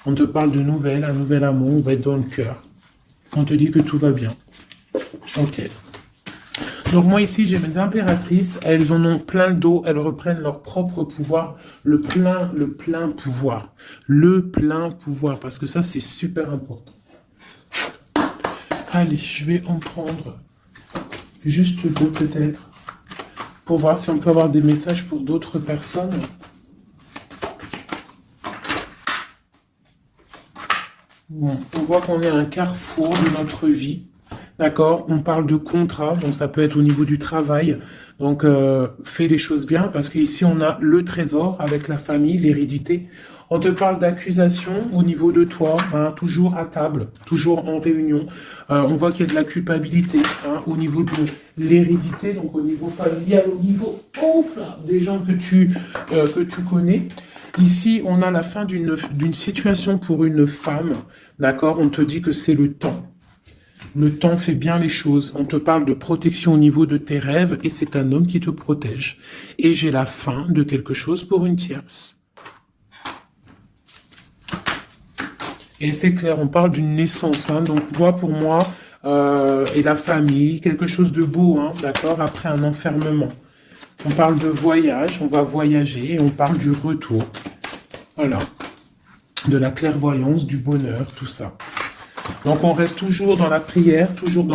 On te parle de nouvelles, un nouvel amour. On va être dans le cœur. On te dit que tout va bien. Ok. Donc moi ici j'ai mes impératrices, elles en ont plein le dos, elles reprennent leur propre pouvoir, le plein pouvoir, parce que ça c'est super important. Allez, je vais en prendre juste deux peut-être, pour voir si on peut avoir des messages pour d'autres personnes. Bon, on voit qu'on est à un carrefour de notre vie. D'accord, on parle de contrat, donc ça peut être au niveau du travail. Donc fais les choses bien parce qu'ici on a le trésor avec la famille, l'hérédité. On te parle d'accusation au niveau de toi, hein, toujours à table, toujours en réunion. On voit qu'il y a de la culpabilité, hein, au niveau de l'hérédité, donc au niveau familial, au niveau des gens que tu connais. Ici, on a la fin d'une situation pour une femme, d'accord? On te dit que c'est le temps. Le temps fait bien les choses. On te parle de protection au niveau de tes rêves et c'est un homme qui te protège. Et j'ai la fin de quelque chose pour une tierce. Et c'est clair, on parle d'une naissance. Hein, donc moi, pour moi, et la famille, quelque chose de beau, hein, d'accord, après un enfermement. On parle de voyage, on va voyager et on parle du retour. Voilà. De la clairvoyance, du bonheur, tout ça. Donc on reste toujours dans la prière, toujours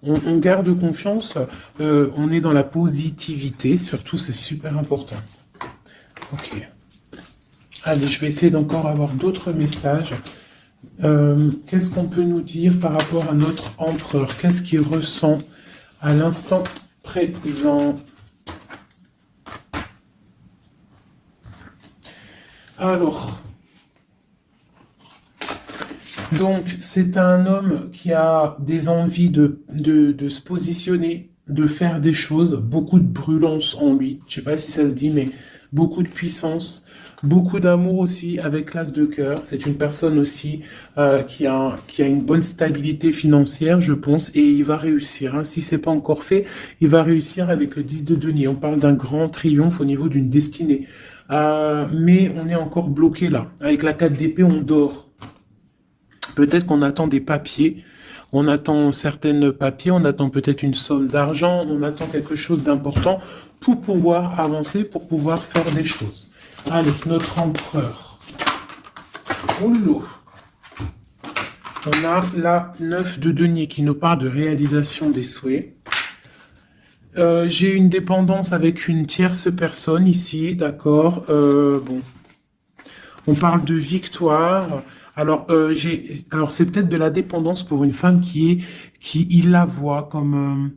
on garde confiance, on est dans la positivité, surtout c'est super important. Ok. Allez, je vais essayer d'encore avoir d'autres messages. Qu'est-ce qu'on peut nous dire par rapport à notre empereur? Qu'est-ce qu'il ressent à l'instant présent? Alors... Donc, c'est un homme qui a des envies de se positionner, de faire des choses, beaucoup de brûlance en lui. Je sais pas si ça se dit, mais beaucoup de puissance, beaucoup d'amour aussi avec l'as de cœur. C'est une personne aussi qui a une bonne stabilité financière, je pense, et il va réussir. Hein. Si c'est pas encore fait, il va réussir avec le 10 de denier. On parle d'un grand triomphe au niveau d'une destinée. Mais on est encore bloqué là. Avec la 4 d'épée, on dort. Peut-être qu'on attend des papiers, on attend certains papiers, on attend peut-être une somme d'argent, on attend quelque chose d'important pour pouvoir avancer, pour pouvoir faire des choses. Allez, notre empereur. Oulou. On a la 9 de denier qui nous parle de réalisation des souhaits. J'ai une dépendance avec une tierce personne ici, d'accord. Bon, on parle de victoire. Alors, c'est peut-être de la dépendance pour une femme qui il la voit comme,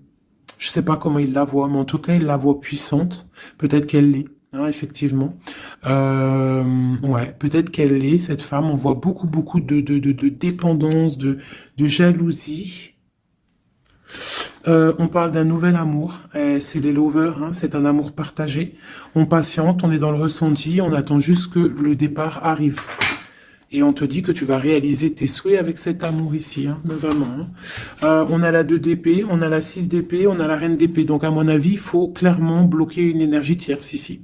je sais pas comment il la voit, mais en tout cas, il la voit puissante. Peut-être qu'elle l'est, hein, effectivement. Ouais, peut-être qu'elle l'est, cette femme. On voit beaucoup de dépendance, de jalousie. On parle d'un nouvel amour, c'est les lovers, hein, c'est un amour partagé. On patiente, on est dans le ressenti, on attend juste que le départ arrive. Et on te dit que tu vas réaliser tes souhaits avec cet amour ici, hein, vraiment. Hein. On a la 2 d'épée, on a la 6 d'épée, on a la reine d'épée. Donc à mon avis, il faut clairement bloquer une énergie tierce ici.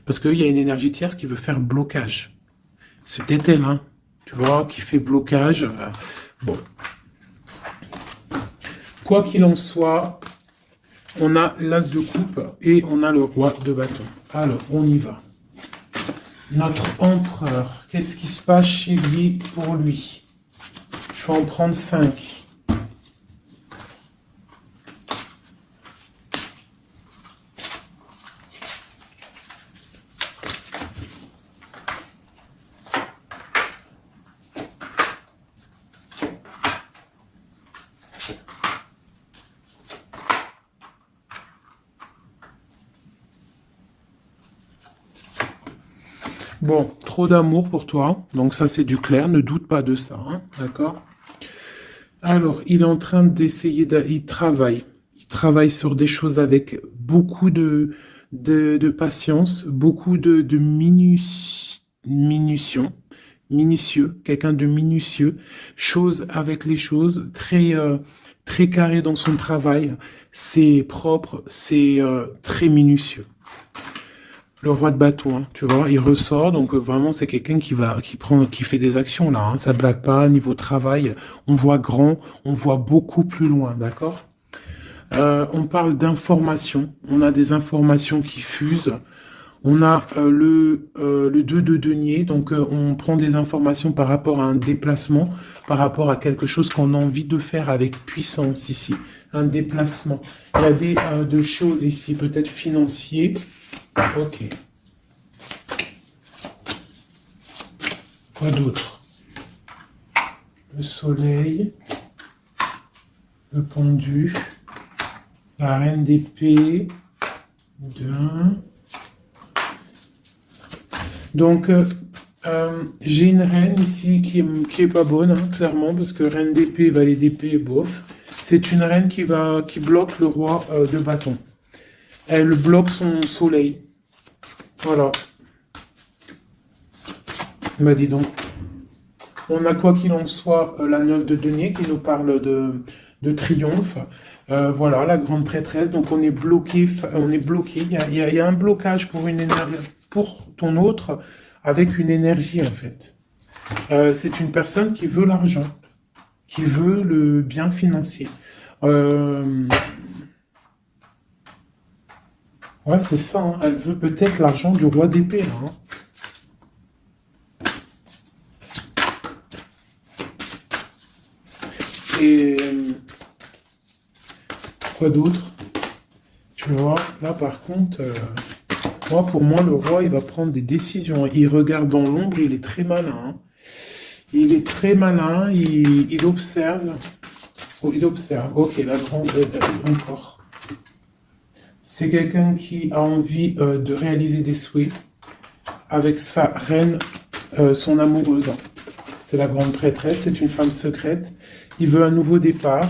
Parce qu'il y a une énergie tierce qui veut faire blocage. C'est peut-être elle, hein, tu vois, qui fait blocage. Bon. Quoi qu'il en soit, on a l'as de coupe et on a le roi de bâton. Alors, on y va. Notre empereur, qu'est-ce qui se passe chez lui pour lui? Je vais en prendre 5. Bon, trop d'amour pour toi. Donc ça, c'est du clair. Ne doute pas de ça. Hein, d'accord? Alors, il est en train d'essayer il travaille. Il travaille sur des choses avec beaucoup de patience, beaucoup de minutieux, quelqu'un de minutieux, chose avec les choses, très carré dans son travail. C'est propre, c'est très minutieux. Le roi de bateau, hein, tu vois, il ressort, donc vraiment c'est quelqu'un qui fait des actions là, hein, ça blague pas, niveau travail, on voit grand, on voit beaucoup plus loin, d'accord? On parle d'informations, on a des informations qui fusent, on a le 2 de denier, donc on prend des informations par rapport à un déplacement, par rapport à quelque chose qu'on a envie de faire avec puissance ici, un déplacement. Il y a de choses ici, peut-être financiers. Ok. Quoi d'autre? Le soleil, le pendu, la reine d'épée, deux. Donc, j'ai une reine ici qui est pas bonne, hein, clairement, parce que reine d'épée, valet d'épée, bof. C'est une reine qui bloque le roi de bâton. Elle bloque son soleil. Voilà. Bah dis donc. On a quoi qu'il en soit la 9 de denier qui nous parle de triomphe. Voilà, la grande prêtresse. Donc on est bloqué, on est bloqué. Il y a un blocage pour une énergie, pour ton autre, avec une énergie en fait. C'est une personne qui veut l'argent, qui veut le bien financier. Ouais, c'est ça, hein. Elle veut peut-être l'argent du roi d'épée, là, hein. Et quoi d'autre? Tu vois, là par contre, moi pour moi le roi il va prendre des décisions. Il regarde dans l'ombre, il est très malin, hein. Il est très malin, il observe. Oh, il observe. Ok, la grande encore. C'est quelqu'un qui a envie de réaliser des souhaits avec sa reine, son amoureuse. C'est la grande prêtresse, c'est une femme secrète. Il veut un nouveau départ.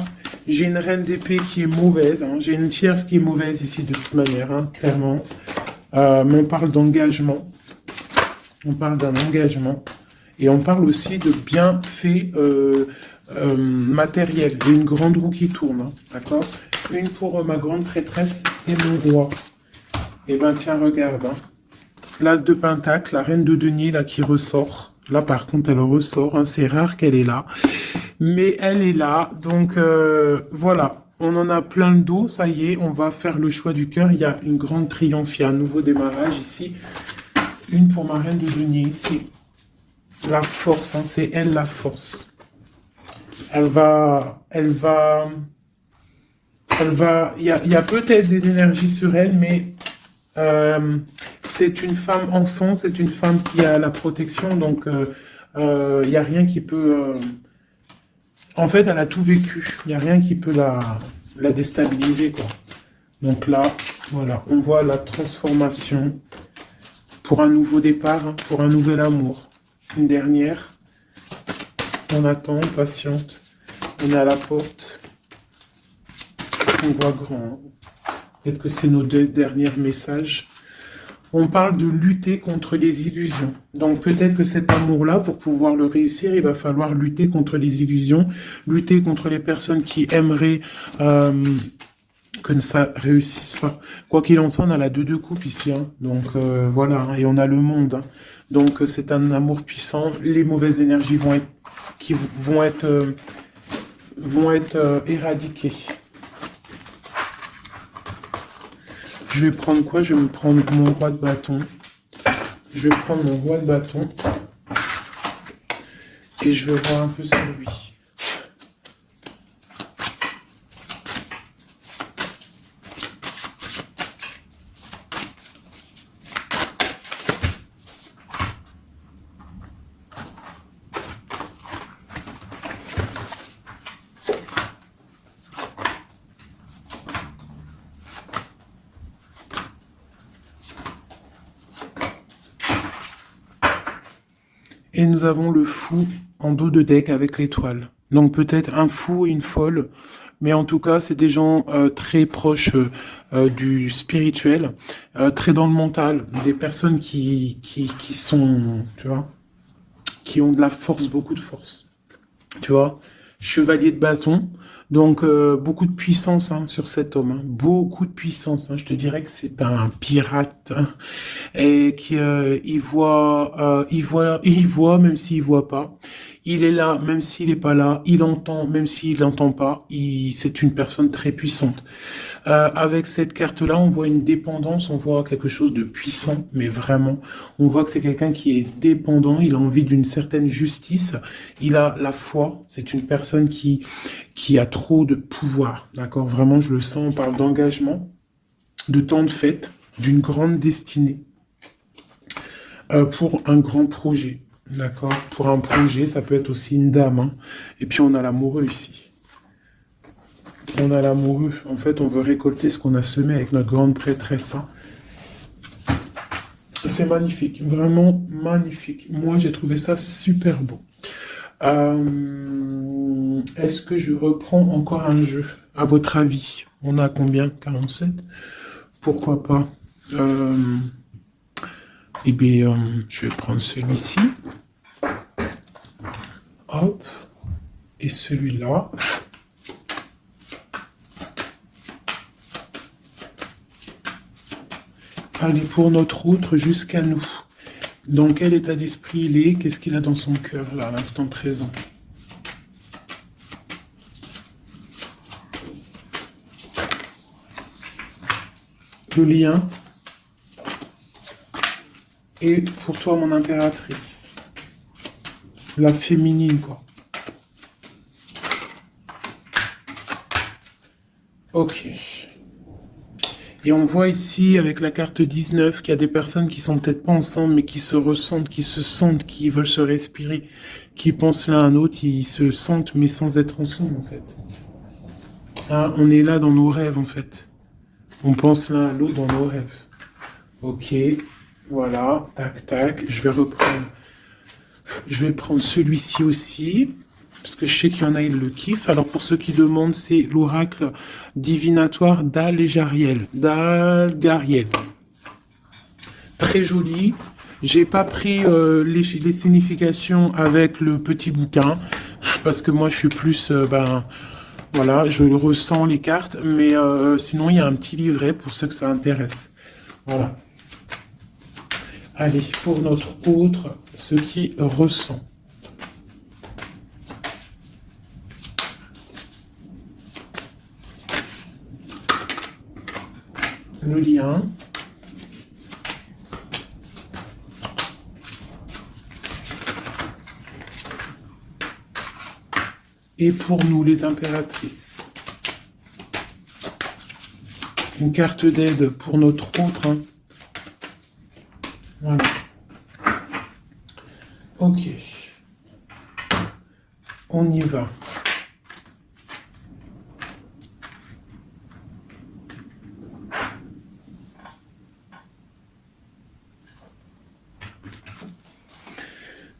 J'ai une reine d'épée qui est mauvaise, hein. J'ai une tierce qui est mauvaise ici de toute manière, hein, clairement. Mais on parle d'engagement. On parle d'un engagement. Et on parle aussi de bienfaits matériels. Il y a une grande roue qui tourne, hein, d'accord? Une pour ma grande prêtresse et mon roi. Eh ben tiens, regarde, hein. L'as de pentacle, la reine de denier là qui ressort. Là par contre elle ressort, hein. C'est rare qu'elle est là. Mais elle est là, donc voilà. On en a plein le dos, ça y est, on va faire le choix du cœur. Il y a une grande triomphe, il y a un nouveau démarrage ici. Une pour ma reine de denier ici. La force, hein, c'est elle la force. Il y a peut-être des énergies sur elle, mais c'est une femme enfant, c'est une femme qui a la protection, donc il n'y a rien qui peut. En fait, elle a tout vécu. Il n'y a rien qui peut la déstabiliser, quoi. Donc là, voilà, on voit la transformation pour un nouveau départ, hein, pour un nouvel amour. Une dernière. On attend, on patiente. On est à la porte. On voit grand. Peut-être que c'est nos deux derniers messages. On parle de lutter contre les illusions. Donc peut-être que cet amour-là, pour pouvoir le réussir, il va falloir lutter contre les illusions, lutter contre les personnes qui aimeraient que ça réussisse pas. Quoi qu'il en soit, on a la 2 de coupe ici, hein. Donc voilà, hein, et on a le monde, hein. Donc c'est un amour puissant. Les mauvaises énergies vont être éradiquées. Je vais prendre quoi? Je vais me prendre mon roi de bâton. Je vais prendre mon roi de bâton. Et je vais voir un peu sur lui. Et nous avons le fou en dos de deck avec l'étoile. Donc peut-être un fou et une folle, mais en tout cas, c'est des gens très proches du spirituel, très dans le mental, des personnes qui sont, tu vois, qui ont de la force, beaucoup de force, tu vois. Chevalier de bâton, donc beaucoup de puissance hein, sur cet homme, hein, beaucoup de puissance. Hein. Je te dirais que c'est un pirate hein, et qui il voit même s'il voit pas. Il est là même s'il est pas là. Il entend même s'il n'entend pas. C'est une personne très puissante. Avec cette carte-là, on voit une dépendance, on voit quelque chose de puissant, mais vraiment, on voit que c'est quelqu'un qui est dépendant, il a envie d'une certaine justice, il a la foi, c'est une personne qui a trop de pouvoir, d'accord? Vraiment, je le sens, on parle d'engagement, de temps de fête, d'une grande destinée, pour un grand projet, d'accord? Pour un projet, ça peut être aussi une dame, hein. Et puis on a l'amoureux ici. On a l'amoureux. En fait, on veut récolter ce qu'on a semé avec notre grande prêtresse. Hein. C'est magnifique, vraiment magnifique. Moi, j'ai trouvé ça super beau. Est-ce que je reprends encore un jeu? À votre avis, on a combien? 47? Pourquoi pas? Eh bien, je vais prendre celui-ci. Hop. Et celui-là. Allez, pour notre autre, jusqu'à nous. Dans quel état d'esprit il est? Qu'est-ce qu'il a dans son cœur, là, à l'instant présent? Le lien. Et pour toi, mon impératrice. La féminine, quoi. Ok. Et on voit ici, avec la carte 19, qu'il y a des personnes qui sont peut-être pas ensemble, mais qui se ressentent, qui se sentent, qui veulent se respirer, qui pensent l'un à l'autre, ils se sentent, mais sans être ensemble, en fait. Ah, on est là dans nos rêves, en fait. On pense l'un à l'autre dans nos rêves. Ok, voilà, tac, tac. Je vais reprendre. Je vais prendre celui-ci aussi. Parce que je sais qu'il y en a, ils le kiffent. Alors pour ceux qui demandent, c'est l'oracle divinatoire d'Al-Gariel. d'Al-Gariel. Très joli. J'ai pas pris les significations avec le petit bouquin. Parce que moi je suis plus... voilà, je ressens les cartes. Mais sinon il y a un petit livret pour ceux que ça intéresse. Voilà. Allez, pour notre autre, ce qui ressent. Le lien. Et pour nous, les impératrices. Une carte d'aide pour notre autre. Hein. Voilà. Ok. On y va.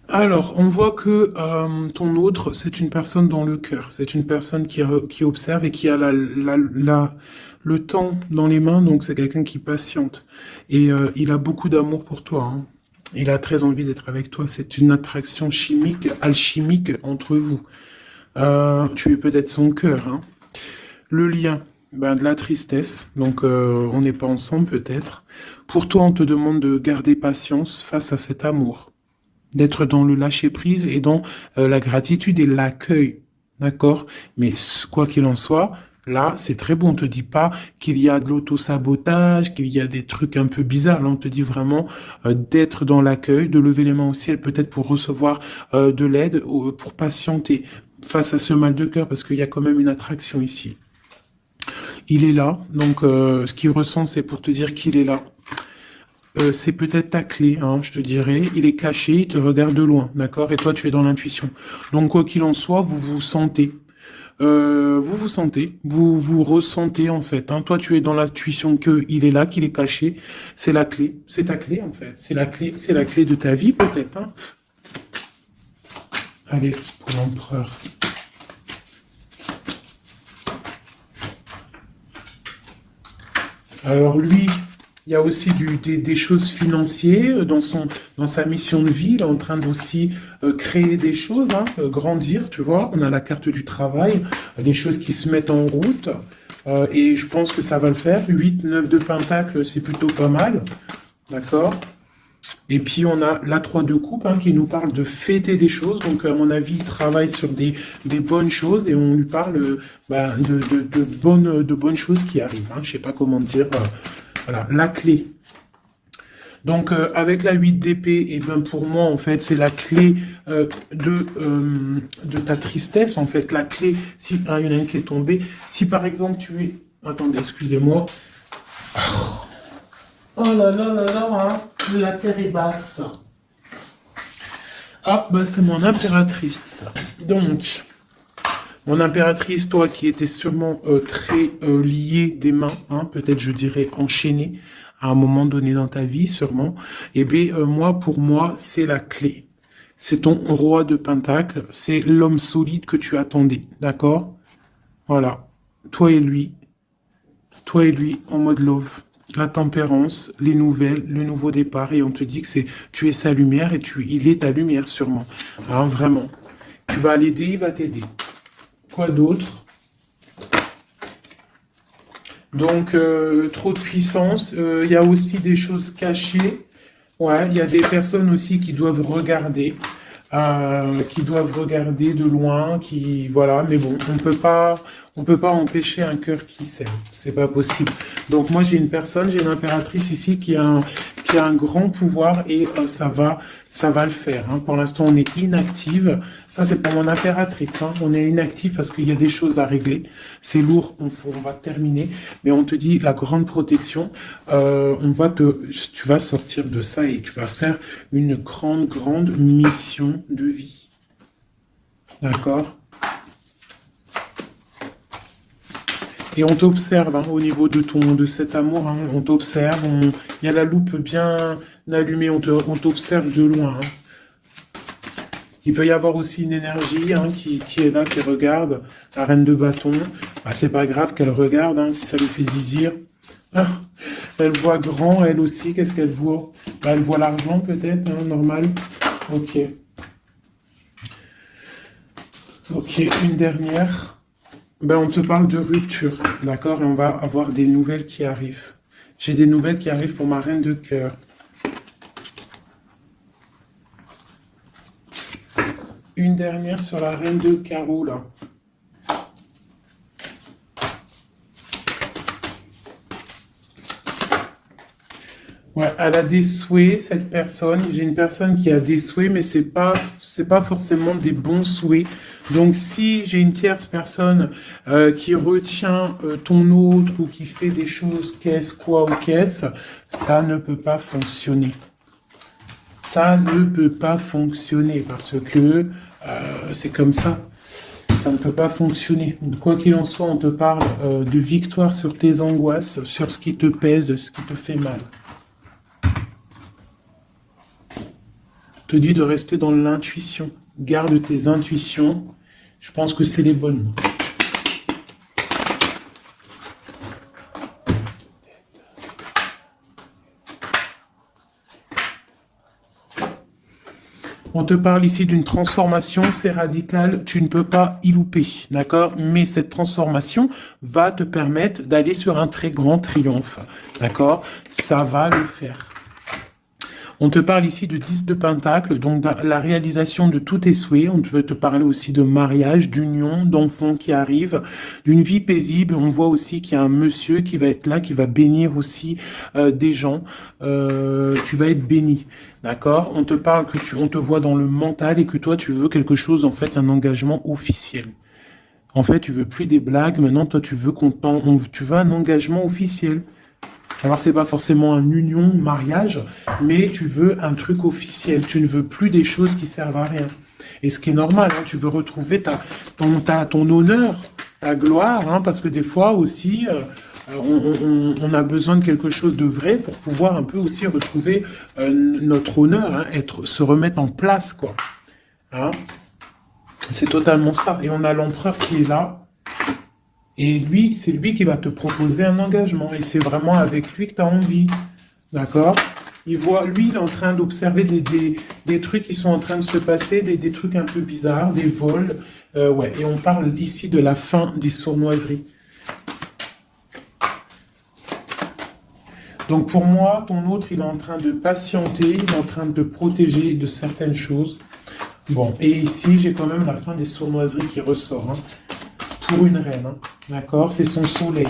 Alors, on voit que ton autre, c'est une personne dans le cœur. C'est une personne qui observe et qui a le temps dans les mains. Donc, c'est quelqu'un qui patiente. Et il a beaucoup d'amour pour toi. Hein. Il a très envie d'être avec toi. C'est une attraction chimique, alchimique entre vous. Tu es peut-être son cœur. Hein. Le lien, de la tristesse. Donc, on n'est pas ensemble peut-être. Pour toi, on te demande de garder patience face à cet amour. D'être dans le lâcher-prise et dans la gratitude et l'accueil. D'accord? Mais quoi qu'il en soit, là, c'est très bon. On te dit pas qu'il y a de l'auto-sabotage, qu'il y a des trucs un peu bizarres. Là, on te dit vraiment d'être dans l'accueil, de lever les mains au ciel, peut-être pour recevoir de l'aide, pour patienter face à ce mal de cœur, parce qu'il y a quand même une attraction ici. Il est là, donc ce qu'il ressent, c'est pour te dire qu'il est là. C'est peut-être ta clé, hein, je te dirais. Il est caché, il te regarde de loin, d'accord? Et toi, tu es dans l'intuition. Donc, quoi qu'il en soit, vous vous sentez. Vous ressentez, en fait. Hein. Toi, tu es dans l'intuition qu'il est là, qu'il est caché. C'est la clé. C'est ta clé, en fait. C'est la clé de ta vie, peut-être. Hein. Allez, pour l'empereur. Alors lui, il y a aussi des choses financières dans sa mission de vie. Il est en train d'aussi créer des choses, hein, grandir, tu vois. On a la carte du travail, des choses qui se mettent en route. Et je pense que ça va le faire. 8, 9 de Pentacle, c'est plutôt pas mal. D'accord? Et puis on a la 3 de coupe hein, qui nous parle de fêter des choses. Donc à mon avis, il travaille sur des bonnes choses et on lui parle de bonnes choses qui arrivent. Hein. Je sais pas comment dire. Voilà, la clé. Donc avec la 8 d'épée, et ben pour moi en fait c'est la clé de ta tristesse. En fait la clé, si il y en a une qui est tombée, si par exemple tu es, attendez, excusez-moi. Oh là là là là, hein, la terre est basse. Ah bah c'est mon impératrice. Donc mon impératrice, toi qui étais sûrement très liée des mains, hein, peut-être je dirais enchaînée à un moment donné dans ta vie, sûrement. Eh bien, moi, pour moi, c'est la clé. C'est ton roi de pentacle, c'est l'homme solide que tu attendais, d'accord? Voilà, toi et lui en mode love. La tempérance, les nouvelles, le nouveau départ, et on te dit que tu es sa lumière et il est ta lumière sûrement, hein, vraiment. Tu vas l'aider, il va t'aider. Quoi d'autre? Donc, trop de puissance. Il y a aussi des choses cachées. Ouais, il y a des personnes aussi qui doivent regarder de loin, voilà. Mais bon, on peut pas empêcher un cœur qui s'aime. C'est pas possible. Donc moi, j'ai une impératrice ici qui a un grand pouvoir et ça va le faire. Hein. Pour l'instant, on est inactive. Ça, c'est pour mon impératrice. Hein. On est inactive parce qu'il y a des choses à régler. C'est lourd, on va terminer. Mais on te dit la grande protection. Tu vas sortir de ça et tu vas faire une grande mission de vie. D'accord? Et on t'observe hein, au niveau de cet amour, hein, on t'observe, il y a la loupe bien allumée, on t'observe de loin. Hein. Il peut y avoir aussi une énergie hein, qui est là, qui regarde, la reine de bâton. Bah, c'est pas grave qu'elle regarde, hein, si ça lui fait zizir. Ah, elle voit grand, elle aussi, qu'est-ce qu'elle voit? Bah, elle voit l'argent peut-être, hein, normal. Ok. Ok, une dernière. Ben, on te parle de rupture, d'accord? Et on va avoir des nouvelles qui arrivent. J'ai des nouvelles qui arrivent pour ma reine de cœur. Une dernière sur la reine de carreau, là. Ouais, elle a des souhaits, cette personne. J'ai une personne qui a des souhaits, mais c'est pas forcément des bons souhaits. Donc, si j'ai une tierce personne qui retient ton autre ou qui fait des choses qu'est-ce, quoi ou qu'est-ce, ça ne peut pas fonctionner. Ça ne peut pas fonctionner parce que c'est comme ça. Ça ne peut pas fonctionner. Quoi qu'il en soit, on te parle de victoire sur tes angoisses, sur ce qui te pèse, ce qui te fait mal. Te dit de rester dans l'intuition. Garde tes intuitions. Je pense que c'est les bonnes. On te parle ici d'une transformation, c'est radical, tu ne peux pas y louper, d'accord? Mais cette transformation va te permettre d'aller sur un très grand triomphe, d'accord? Ça va le faire. On te parle ici de 10 de Pentacle, donc la réalisation de tous tes souhaits. On peut te parler aussi de mariage, d'union, d'enfants qui arrivent, d'une vie paisible. On voit aussi qu'il y a un monsieur qui va être là, qui va bénir aussi des gens. Tu vas être béni, d'accord? On te parle on te voit dans le mental et que toi tu veux quelque chose, en fait, un engagement officiel. En fait, tu veux plus des blagues. Maintenant, toi, tu veux tu veux un engagement officiel. Alors, c'est pas forcément un union, mariage, mais tu veux un truc officiel. Tu ne veux plus des choses qui servent à rien. Et ce qui est normal, hein, tu veux retrouver ton honneur, ta gloire, hein, parce que des fois aussi, on a besoin de quelque chose de vrai pour pouvoir un peu aussi retrouver notre honneur, hein, se remettre en place, quoi. Hein. C'est totalement ça. Et on a l'empereur qui est là. Et lui, c'est lui qui va te proposer un engagement. Et c'est vraiment avec lui que tu as envie. D'accord? Lui, il est en train d'observer des trucs qui sont en train de se passer, des trucs un peu bizarres, des vols. Ouais, et on parle ici de la fin des sournoiseries. Donc pour moi, ton autre, il est en train de patienter, il est en train de te protéger de certaines choses. Bon, et ici, j'ai quand même la fin des sournoiseries qui ressort, hein, pour une reine, hein, d'accord? C'est son soleil.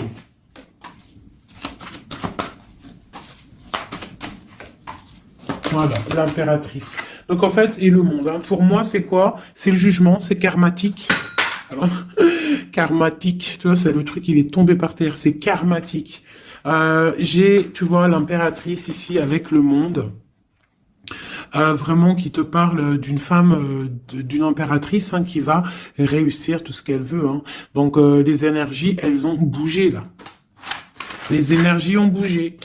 Voilà, l'impératrice. Donc en fait, et le monde, hein, pour moi, c'est quoi? C'est le jugement, c'est karmatique. Alors, karmatique, tu vois, c'est le truc, il est tombé par terre, c'est karmatique. Tu vois, l'impératrice ici avec le monde. Vraiment qui te parle d'une femme, d'une impératrice hein, qui va réussir tout ce qu'elle veut. Hein. Donc les énergies, elles ont bougé là. Les énergies ont bougé.